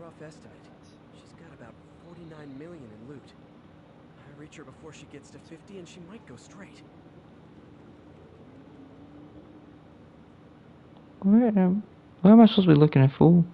rough estimate. She's got about 49 million in loot. I reach her before she gets to 50 and she might go straight. Where am I supposed to be looking at, fool?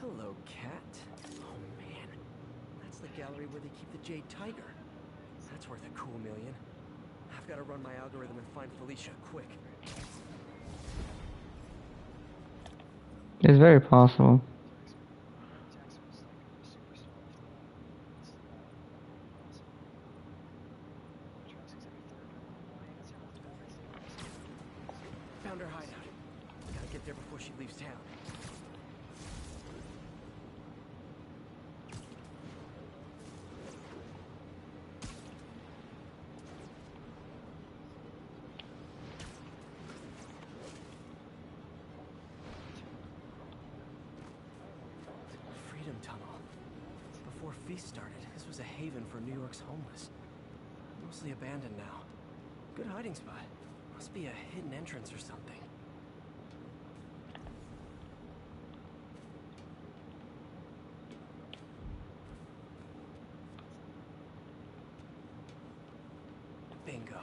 Hello, cat. Oh man, that's the gallery where they keep the Jade Tiger. That's worth a cool million. I've got to run my algorithm and find Felicia, quick. It's very possible. Found her hideout. Gotta get there before she leaves town. Freedom Tunnel. Before Feast started, this was a haven for New York's homeless. Mostly abandoned now. Good hiding spot. Must be a hidden entrance or something. Bingo.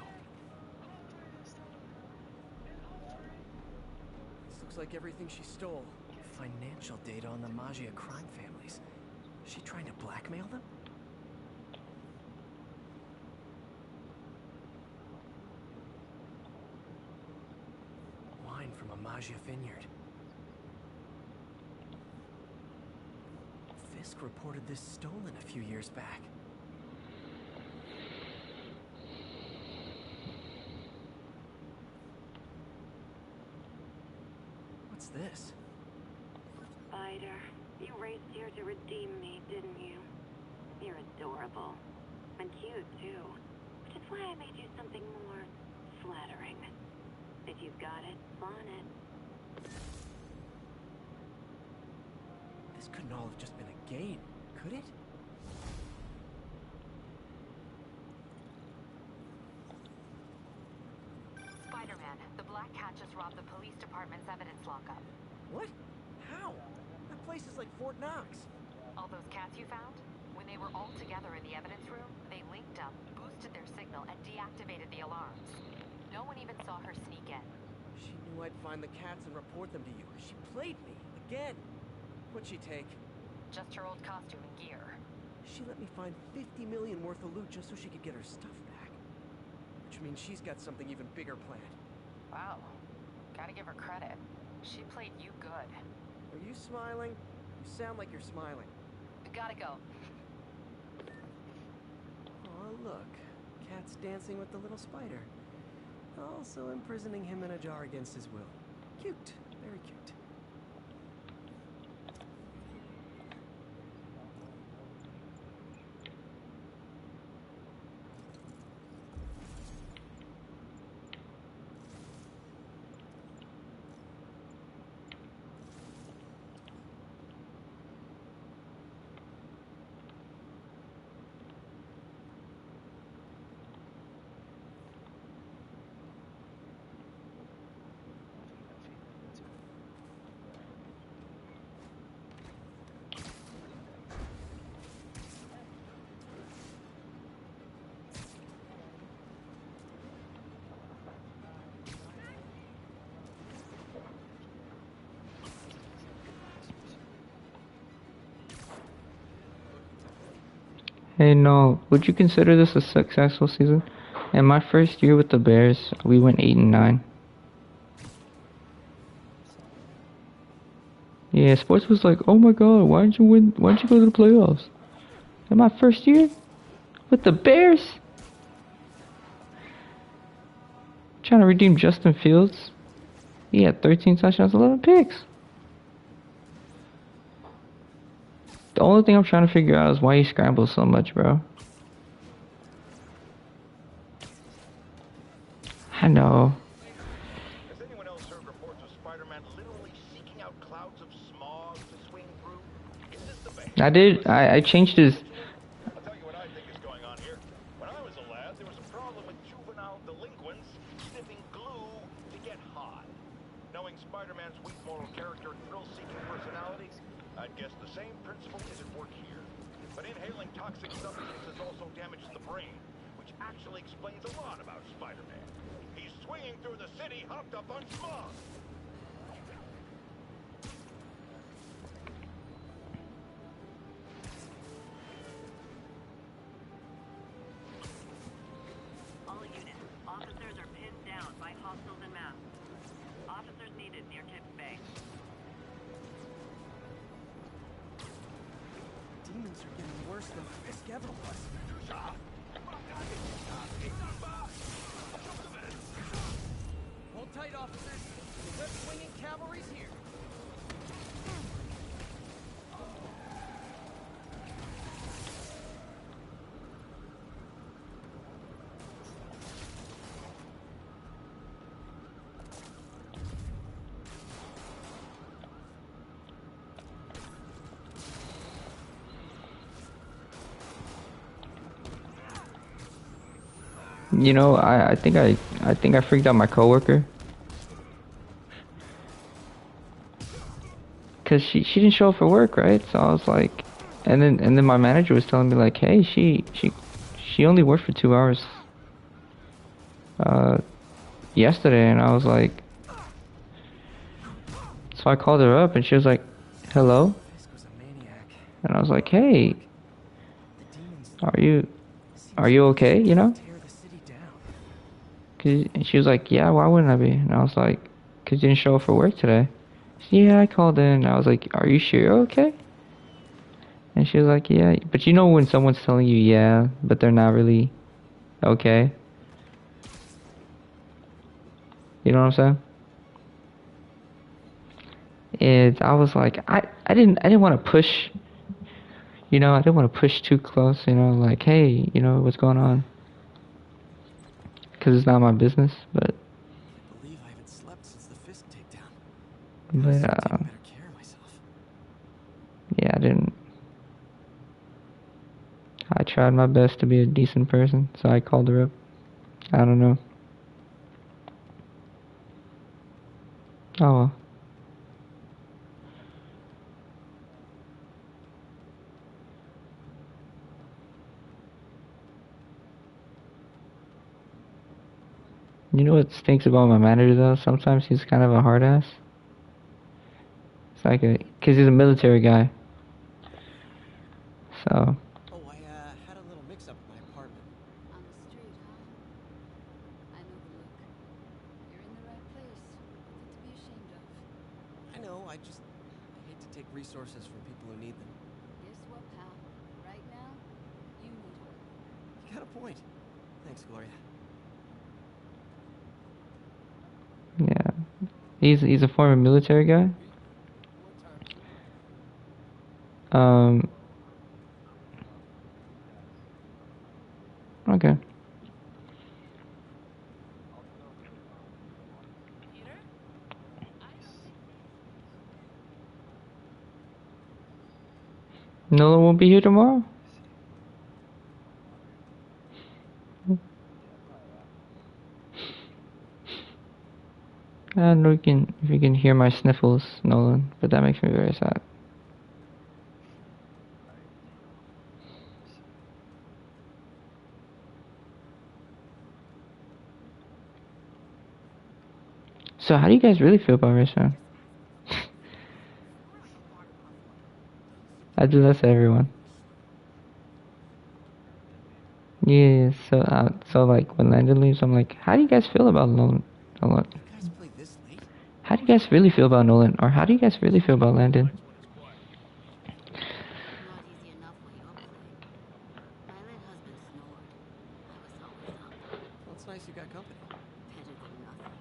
This looks like everything she stole. Financial data on the Maggia crime families. Is she trying to blackmail them? Wine from a Maggia vineyard. Fisk reported this stolen a few years back. What's this? Spider, you raced here to redeem me, didn't you? You're adorable. And cute, too. Which is why I made you something more flattering. If you've got it, flaunt it. This couldn't all have just been a game, could it? Spider-Man, the Black Cat just robbed the police department's evidence lockup. What? How? That place is like Fort Knox. All those cats you found? When they were all together in the evidence room, they linked up, boosted their signal, and deactivated the alarms. No one even saw her sneak in. She knew I'd find the cats and report them to you. She played me, again. What'd she take? Just her old costume and gear. She let me find 50 million worth of loot just so she could get her stuff back. Which means she's got something even bigger planned. Wow. Gotta give her credit. She played you good. Are you smiling? You sound like you're smiling. Gotta go. Oh, look. Cat's dancing with the little spider. Also imprisoning him in a jar against his will. Cute. Very cute. Hey, no, would you consider this a successful season? In my first year with the Bears, we went 8-9. Yeah, sports was like, oh my god, why didn't you win? Why didn't you go to the playoffs? In my first year with the Bears. Trying to redeem Justin Fields. He had 13 touchdowns, 11 picks. The only thing I'm trying to figure out is why he scrambles so much, bro. I know. Has anyone else heard reports of Spider-Man literally seeking out clouds of smog to swing through? Is this the best? I did. I changed his. I'll tell you what I think is going on here. When I was a lad, there was a problem with juvenile delinquents sniffing glue to get high. Knowing Spider-Man's weak moral character and thrill-seeking personality, I'd guess the same principle is at work here. But inhaling toxic substances also damages the brain, which actually explains a lot about Spider-Man. He's swinging through the city hopped up on smog. All units, officers are pinned down by hostiles and mass. Officers needed near Kips Bay. Demons are getting worse than Fisk ever was. Hold tight, officers. The web-swinging cavalry's here. You know, I think I freaked out my coworker. Cause she didn't show up for work, right? So I was like, and then my manager was telling me like, hey, she only worked for 2 hours. Yesterday, and I was like, so I called her up, and she was like, hello, Fisk was a maniac. and I was like, hey, The demons are you okay? You know? tear the city down. And she was like, yeah, why wouldn't I be? And I was like, cause you didn't show up for work today. She said, yeah, I called in. I was like, are you sure you're okay? And she was like, yeah. But you know when someone's telling you yeah, but they're not really okay? You know what I'm saying? And I was like, I didn't want to push, you know, I didn't want to push too close, you know, like, hey, you know, what's going on? Because it's not my business, but I believe I haven't slept since the Fisk takedown. But, I better care of myself. yeah, I tried my best to be a decent person, so I called her up. I don't know. Oh well. You know what stinks about my manager though? Sometimes he's kind of a hard ass. It's like cause he's a military guy. So, Oh, I had a little mix-up in my apartment. On the street, huh? I know the look. You're in the right place. Nothing to be ashamed of. I know, I hate to take resources from people who need them. Guess what, pal? Right now, you need her. You got a point. Thanks, Gloria. yeah. He's a former military guy. Okay. Nolan won't be here tomorrow? I don't know if you can hear my sniffles, Nolan, but that makes me very sad. So how do you guys really feel about Race Man? I do that to everyone. Yeah, so like when Landon leaves, I'm like, how do you guys feel about Nolan? You guys play this late? How do you guys really feel about Nolan? Or how do you guys really feel about Landon? Not easy enough when you're playing. nice you got company. Better than nothing.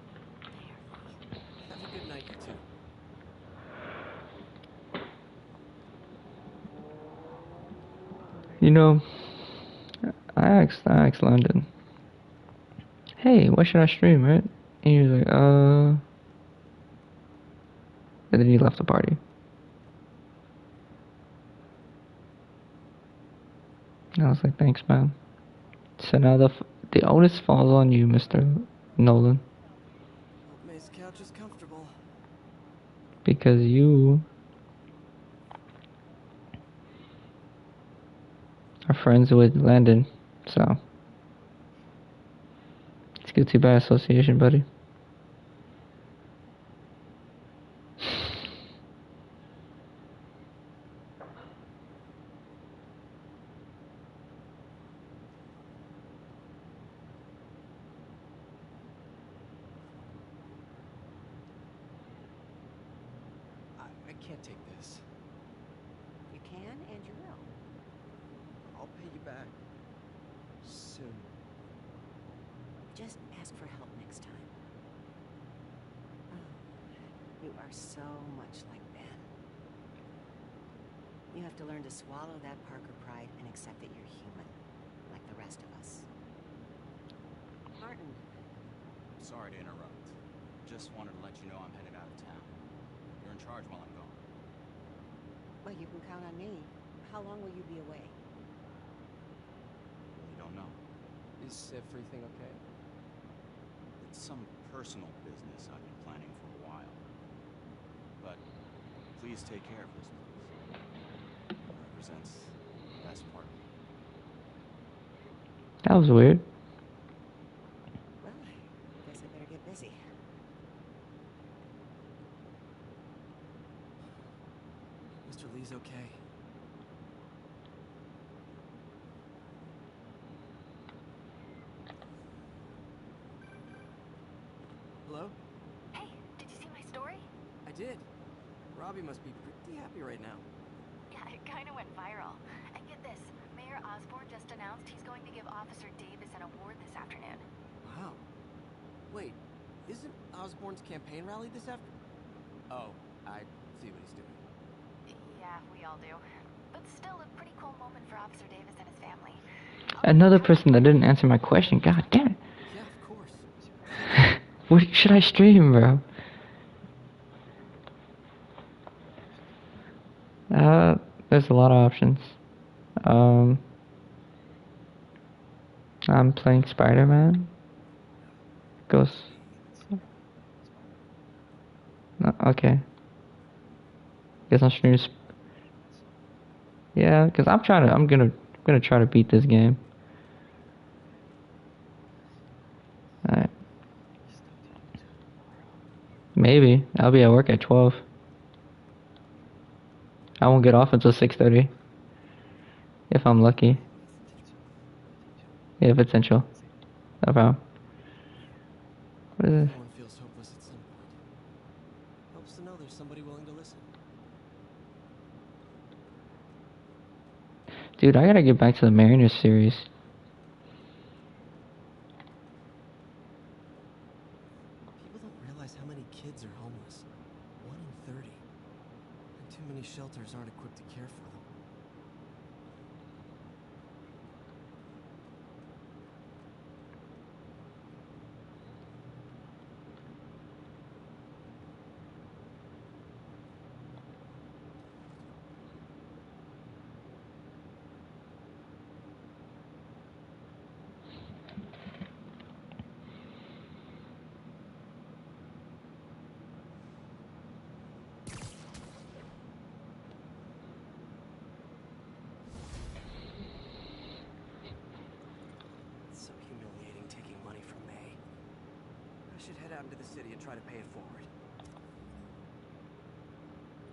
Barely. Have a good night, you two. You know, I asked London, hey, what should I stream, right? And he was like, and then he left the party. And I was like, thanks, man. So now the onus falls on you, Mr. Nolan, Hope May's couch is comfortable. because you are friends with Landon, so it's good to bad association, buddy. I can't take this. You can and you will. I'll pay you back. Soon. Just ask for help next time. Oh, you are so much like Ben. You have to learn to swallow that Parker pride and accept that you're human, like the rest of us. Martin, Sorry to interrupt. Just wanted to let you know I'm headed out of town. You're in charge while I'm gone. well, you can count on me. How long will you be away? Really don't know. Is everything okay? It's some personal business I've been planning for a while. But please take care of this place. It represents the best part of me. That was weird. Well, I guess I better get busy. Mr. Lee's okay. Hello? Hey, did you see my story? I did. Robbie must be pretty happy right now. Yeah, it kind of went viral. And get this, Mayor Osborne just announced he's going to give Officer Davis an award this afternoon. Wow. Wait, isn't Osborne's campaign rally this after? Oh, I see what he's doing. Yeah, we all do. But still a pretty cool moment for Officer Davis and his family. Another person that didn't answer my question. God damn it. Yeah, of course. What should I stream, bro? There's a lot of options. I'm playing Spider-Man. Ghost. No, okay. Guess I'll stream. Yeah, because I'm gonna try to beat this game. Alright. Maybe. I'll be at work at 12. I won't get off until 6:30. If I'm lucky. Yeah, if it's essential. No problem. What is this? Everyone feels hopeless at some point. Helps to know there's somebody willing to listen. Dude, I gotta get back to the Mariners series. People don't realize how many kids are homeless. 1 in 30. And too many shelters aren't equipped to care for them. It's so humiliating taking money from May. I should head out into the city and try to pay it forward.